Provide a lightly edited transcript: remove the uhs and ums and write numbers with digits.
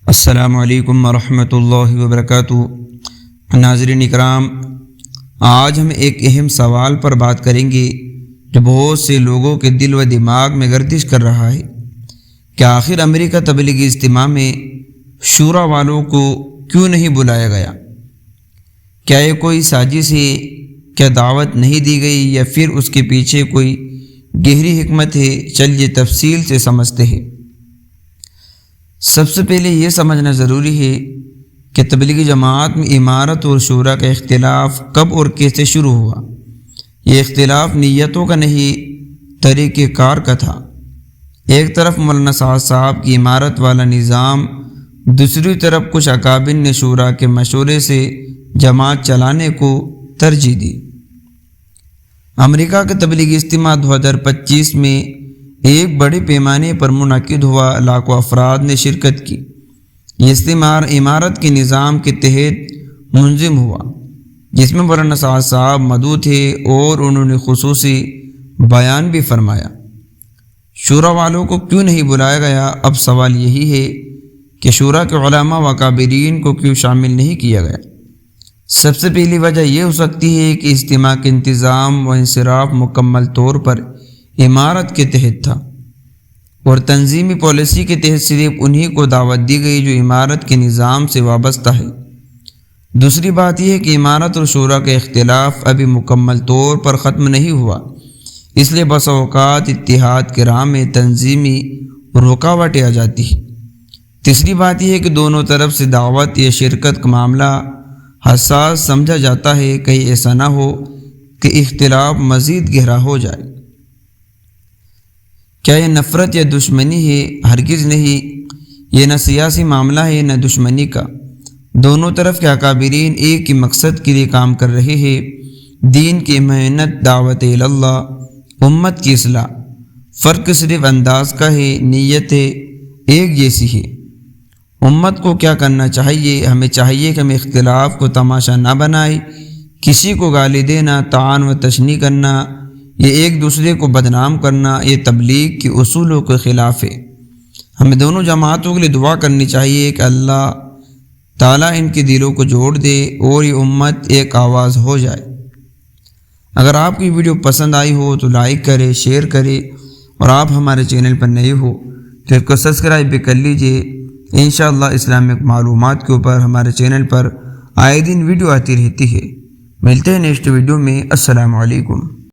السلام علیکم ورحمۃ اللہ وبرکاتہ۔ ناظرین اکرام، آج ہم ایک اہم سوال پر بات کریں گے جو بہت سے لوگوں کے دل و دماغ میں گردش کر رہا ہے کہ آخر امریکہ تبلیغی اجتماع میں شورا والوں کو کیوں نہیں بلایا گیا؟ کیا یہ کوئی سازش ہے؟ کیا دعوت نہیں دی گئی یا پھر اس کے پیچھے کوئی گہری حکمت ہے؟ چلیے تفصیل سے سمجھتے ہیں۔ سب سے پہلے یہ سمجھنا ضروری ہے کہ تبلیغی جماعت میں امارت اور شورا کا اختلاف کب اور کیسے شروع ہوا۔ یہ اختلاف نیتوں کا نہیں، طریقہ کار کا تھا۔ ایک طرف مولانا سعد صاحب کی امارت والا نظام، دوسری طرف کچھ اکابر نے شورا کے مشورے سے جماعت چلانے کو ترجیح دی۔ امریکہ کے تبلیغی اجتماع 2025 میں ایک بڑے پیمانے پر منعقد ہوا، لاکھوں افراد نے شرکت کی۔ یہ اجتماع امارت کے نظام کے تحت منظم ہوا، جس میں مولانا سعد صاحب مدعو تھے اور انہوں نے خصوصی بیان بھی فرمایا۔ شورا والوں کو کیوں نہیں بلایا گیا؟ اب سوال یہی ہے کہ شورا کے علماء و اکابرین کو کیوں شامل نہیں کیا گیا؟ سب سے پہلی وجہ یہ ہو سکتی ہے کہ اجتماع کے انتظام و انصراف مکمل طور پر امارت کے تحت تھا اور تنظیمی پالیسی کے تحت صرف انہی کو دعوت دی گئی جو امارت کے نظام سے وابستہ ہے۔ دوسری بات یہ ہے کہ امارت اور شورا کا اختلاف ابھی مکمل طور پر ختم نہیں ہوا، اس لیے بسا اوقات اتحاد کے راہ میں تنظیمی رکاوٹیں آ جاتی ہیں۔ تیسری بات یہ ہے کہ دونوں طرف سے دعوت یا شرکت کا معاملہ حساس سمجھا جاتا ہے، کہیں ایسا نہ ہو کہ اختلاف مزید گہرا ہو جائے۔ کیا یہ نفرت یا دشمنی ہے؟ ہرگز نہیں، یہ نہ سیاسی معاملہ ہے نہ دشمنی کا۔ دونوں طرف کے اکابرین ایک ہی مقصد کے لیے کام کر رہے ہیں، دین کی محنت، دعوت اللہ، امت کی اصلاح۔ فرق صرف انداز کا ہے، نیت ایک جیسی ہے۔ امت کو کیا کرنا چاہیے؟ ہمیں چاہیے کہ ہم اختلاف کو تماشا نہ بنائیں، کسی کو گالی دینا، طعن و تشنیع کرنا، یہ ایک دوسرے کو بدنام کرنا، یہ تبلیغ کے اصولوں کے خلاف ہے۔ ہمیں دونوں جماعتوں کے لیے دعا کرنی چاہیے کہ اللہ تعالیٰ ان کے دلوں کو جوڑ دے اور یہ امت ایک آواز ہو جائے۔ اگر آپ کی ویڈیو پسند آئی ہو تو لائک کرے، شیئر کرے، اور آپ ہمارے چینل پر نئے ہو تو اس کو سبسکرائب بھی کر لیجئے۔ انشاءاللہ اسلامک معلومات کے اوپر ہمارے چینل پر آئے دن ویڈیو آتی رہتی ہے۔ ملتے ہیں نیکسٹ ویڈیو میں۔ السلام علیکم۔